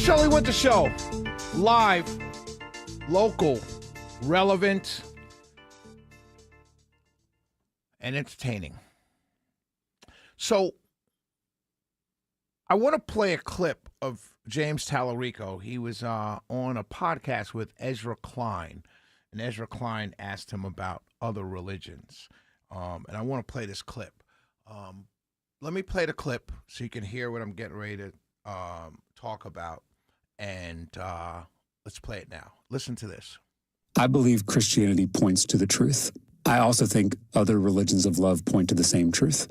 Shirley Winter Show. Live, local, relevant, and entertaining. So, I want to play a clip of James Talarico. He was on a podcast with Ezra Klein, and Ezra Klein asked him about other religions. And I want to play this clip. Let me play the clip so you can hear what I'm getting ready to talk about. And let's play it now. Listen to this. I believe Christianity points to the truth. I also think other religions of love point to the same truth.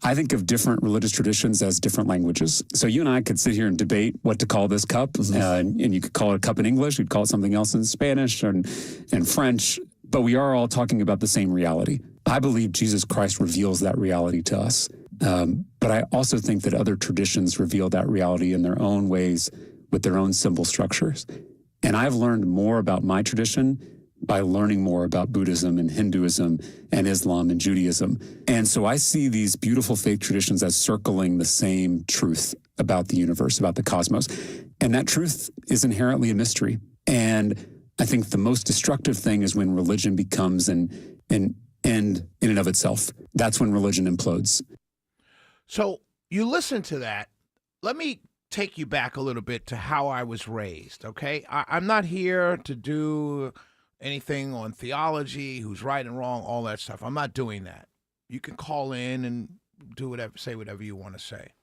I think of different religious traditions as different languages. So you and I could sit here and debate what to call this cup, and you could call it a cup in English, you'd call it something else in Spanish and French, but we are all talking about the same reality. I believe Jesus Christ reveals that reality to us. But I also think that other traditions reveal that reality in their own ways with their own symbol structures. And I've learned more about my tradition by learning more about Buddhism and Hinduism and Islam and Judaism. And so I see these beautiful faith traditions as circling the same truth about the universe, about the cosmos. And that truth is inherently a mystery. And I think the most destructive thing is when religion becomes an end in and of itself. That's when religion implodes. So you listen to that. Let me take you back a little bit to how I was raised, okay? I'm not here to do anything on theology, who's right and wrong, all that stuff. I'm not doing that. You can call in and do whatever, say whatever you want to say.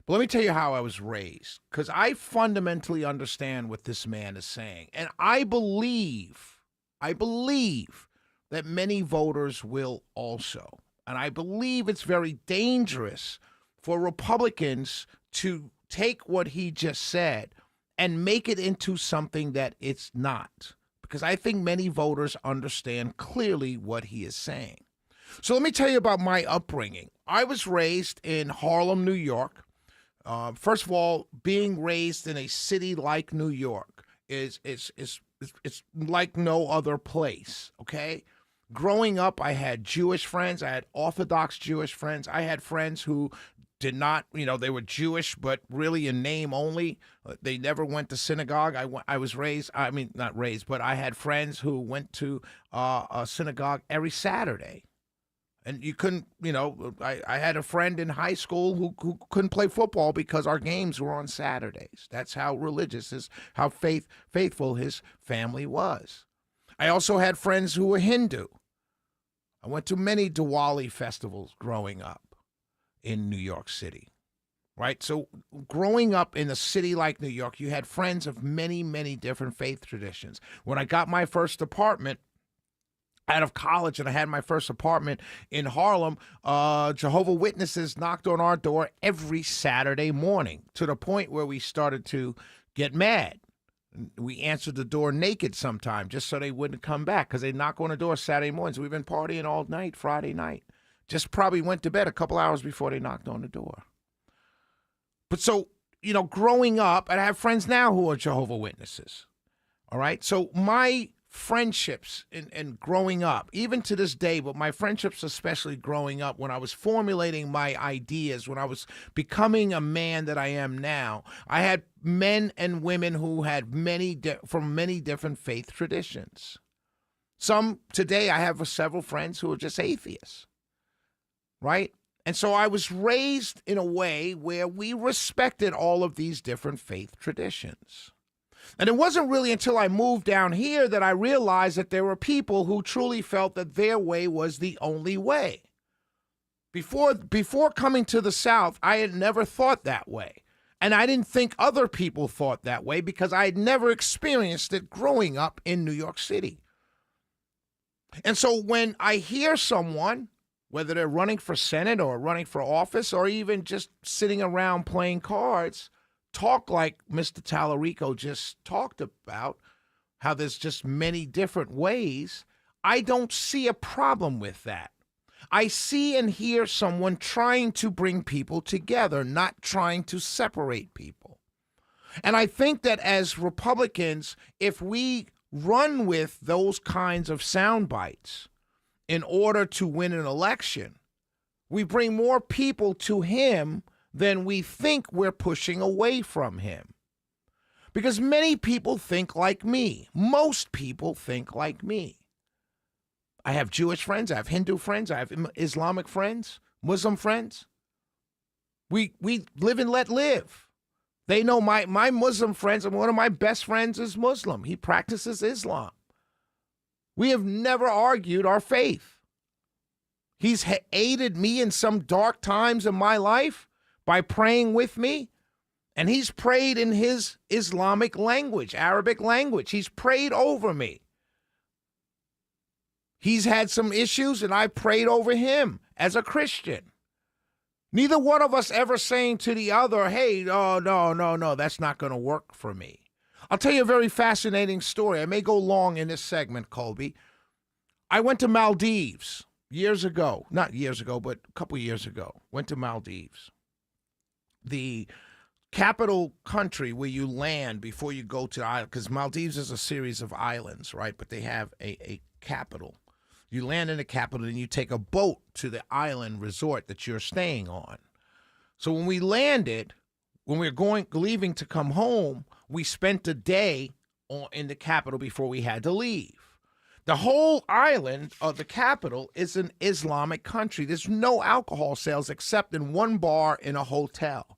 But let me tell you how I was raised, because I fundamentally understand what this man is saying. And I believe that many voters will also. And I believe it's very dangerous for Republicans to take what he just said and make it into something that it's not. Because I think many voters understand clearly what he is saying. So let me tell you about my upbringing. I was raised in Harlem, New York. First of all, being raised in a city like New York is like no other place, okay? Growing up, I had Jewish friends. I had Orthodox Jewish friends. I had friends who did not, they were Jewish, but really in name only. They never went to synagogue. I was raised, not raised, but I had friends who went to a synagogue every Saturday. And you couldn't, I had a friend in high school who couldn't play football because our games were on Saturdays. That's how religious, how faithful his family was. I also had friends who were Hindu. I went to many Diwali festivals growing up in New York City, right? So growing up in a city like New York, you had friends of many, many different faith traditions. When I got my first apartment out of college and I had my first apartment in Harlem, Jehovah's Witnesses knocked on our door every Saturday morning to the point where we started to get mad. We answered the door naked sometime just so they wouldn't come back because they knock on the door Saturday mornings. We've been partying all night, Friday night. Just probably went to bed a couple hours before they knocked on the door. But so, growing up, and I have friends now who are Jehovah's Witnesses. All right. So my friendships and growing up, even to this day, but my friendships, especially growing up, when I was formulating my ideas, when I was becoming a man that I am now, I had men and women who had from many different faith traditions. Some today, I have several friends who are just atheists. Right? And so I was raised in a way where we respected all of these different faith traditions. And it wasn't really until I moved down here that I realized that there were people who truly felt that their way was the only way. Before coming to the South, I had never thought that way. And I didn't think other people thought that way because I had never experienced it growing up in New York City. And so when I hear someone, whether they're running for Senate or running for office or even just sitting around playing cards, talk like Mr. Talarico just talked about, how there's just many different ways, I don't see a problem with that. I see and hear someone trying to bring people together, not trying to separate people. And I think that as Republicans, if we run with those kinds of sound bites in order to win an election, we bring more people to him than we think we're pushing away from him. Because many people think like me. Most people think like me. I have Jewish friends, I have Hindu friends, I have Islamic friends, Muslim friends. We live and let live. They know my Muslim friends, and one of my best friends is Muslim. He practices Islam. We have never argued our faith. He's aided me in some dark times of my life by praying with me, and he's prayed in his Islamic language, Arabic language. He's prayed over me. He's had some issues, and I prayed over him as a Christian. Neither one of us ever saying to the other, hey, no, that's not going to work for me. I'll tell you a very fascinating story. I may go long in this segment, Colby. I went to Maldives years ago. Not years ago, but a couple years ago. Went to Maldives. The capital country where you land before you go to the island, because Maldives is a series of islands, right? But they have a capital. You land in the capital, and you take a boat to the island resort that you're staying on. So when we landed, when we were leaving to come home, we spent a day in the capital before we had to leave. The whole island of the capital is an Islamic country. There's no alcohol sales except in one bar in a hotel.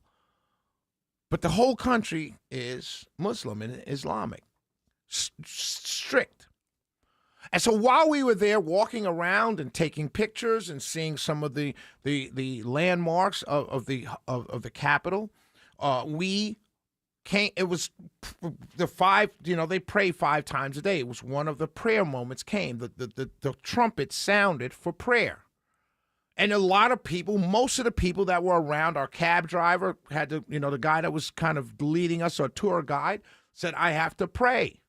But the whole country is Muslim and Islamic. Strict. And so while we were there walking around and taking pictures and seeing some of the landmarks of the capital, we came. It was the five. They pray 5 times a day. It was one of the prayer moments. The trumpet sounded for prayer, and a lot of people, most of the people that were around, our cab driver had to, the guy that was kind of leading us, our tour guide, said, "I have to pray."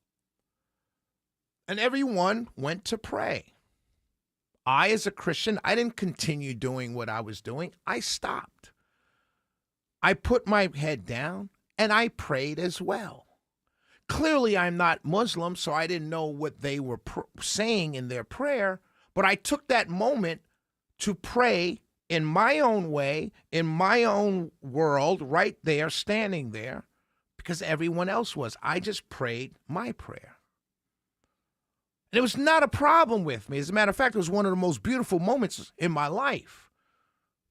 And everyone went to pray. I, as a Christian, I didn't continue doing what I was doing. I stopped. I put my head down and I prayed as well. Clearly, I'm not Muslim, so I didn't know what they were saying in their prayer, but I took that moment to pray in my own way, in my own world, right there, standing there, because everyone else was. I just prayed my prayer. And it was not a problem with me. As a matter of fact, it was one of the most beautiful moments in my life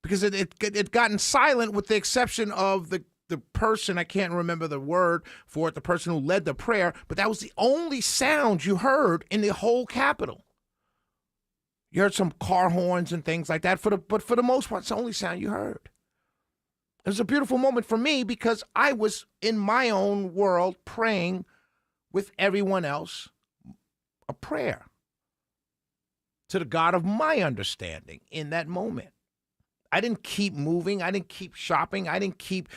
because it gotten silent with the exception of the person, I can't remember the word for it, the person who led the prayer, but that was the only sound you heard in the whole capital. You heard some car horns and things like that, but for the most part, it's the only sound you heard. It was a beautiful moment for me because I was in my own world praying with everyone else a prayer to the God of my understanding in that moment. I didn't keep moving. I didn't keep shopping. I didn't keep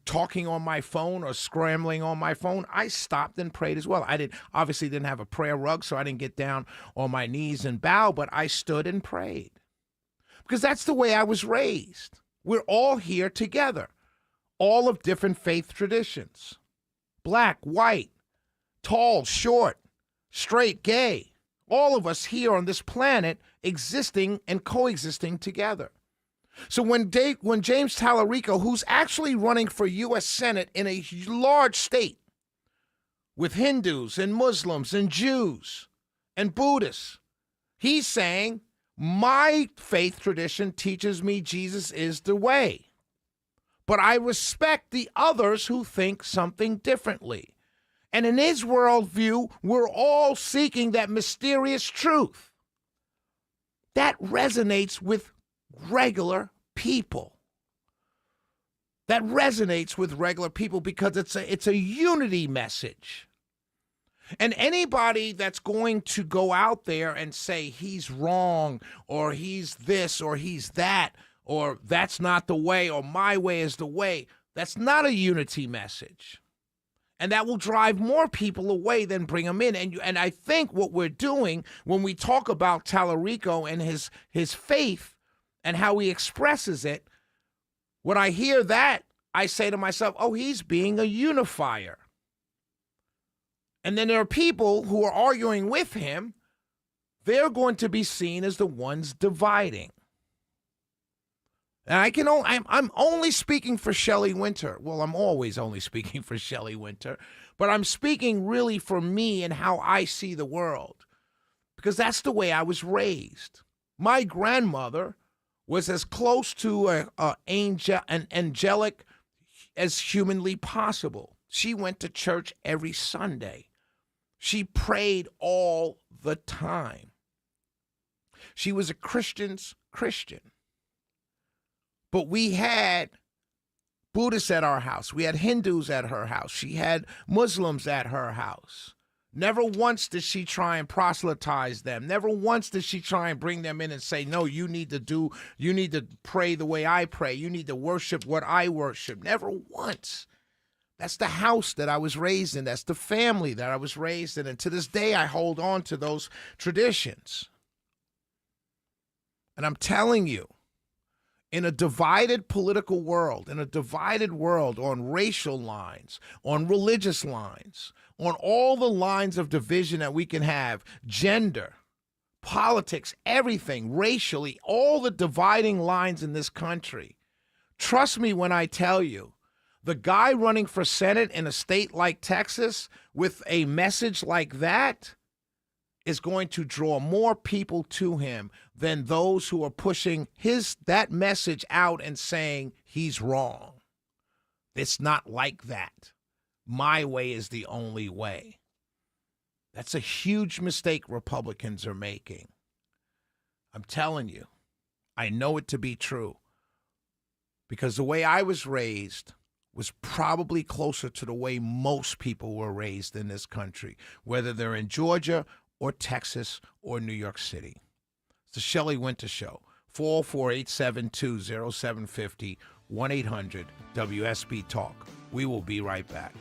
talking on my phone or scrambling on my phone. I stopped and prayed as well. I obviously didn't have a prayer rug, so I didn't get down on my knees and bow, but I stood and prayed because that's the way I was raised. We're all here together, all of different faith traditions, black, white, tall, short, straight, gay, all of us here on this planet existing and coexisting together. So when James Talarico, who's actually running for U.S. Senate in a large state with Hindus and Muslims and Jews and Buddhists, he's saying, my faith tradition teaches me Jesus is the way, but I respect the others who think something differently. And in his worldview, we're all seeking that mysterious truth. That resonates with regular people. That resonates with regular people because it's a unity message. And anybody that's going to go out there and say he's wrong or he's this or he's that or that's not the way or my way is the way, that's not a unity message. And that will drive more people away than bring them in. And I think what we're doing when we talk about Talarico and his faith and how he expresses it, when I hear that, I say to myself, oh, he's being a unifier. And then there are people who are arguing with him. They're going to be seen as the ones dividing. And I'm only speaking for Shelley Winter. Well, I'm always only speaking for Shelley Winter, but I'm speaking really for me and how I see the world, because that's the way I was raised. My grandmother was as close to an angelic as humanly possible. She went to church every Sunday. She prayed all the time. She was a Christian's Christian. But we had Buddhists at our house. We had Hindus at her house. She had Muslims at her house. Never once did she try and proselytize them. Never once did she try and bring them in and say, no, you need to pray the way I pray. You need to worship what I worship. Never once. That's the house that I was raised in. That's the family that I was raised in. And to this day, I hold on to those traditions. And I'm telling you, in a divided political world, in a divided world on racial lines, on religious lines, on all the lines of division that we can have, gender, politics, everything, racially, all the dividing lines in this country, trust me when I tell you, the guy running for Senate in a state like Texas with a message like that is going to draw more people to him than those who are pushing that message out and saying he's wrong. It's not like that. My way is the only way. That's a huge mistake Republicans are making. I'm telling you, I know it to be true, because the way I was raised was probably closer to the way most people were raised in this country, whether they're in Georgia or Texas or New York City. It's the Shelley Winter Show. 404-872-0750, 1-800-WSB-TALK. We will be right back.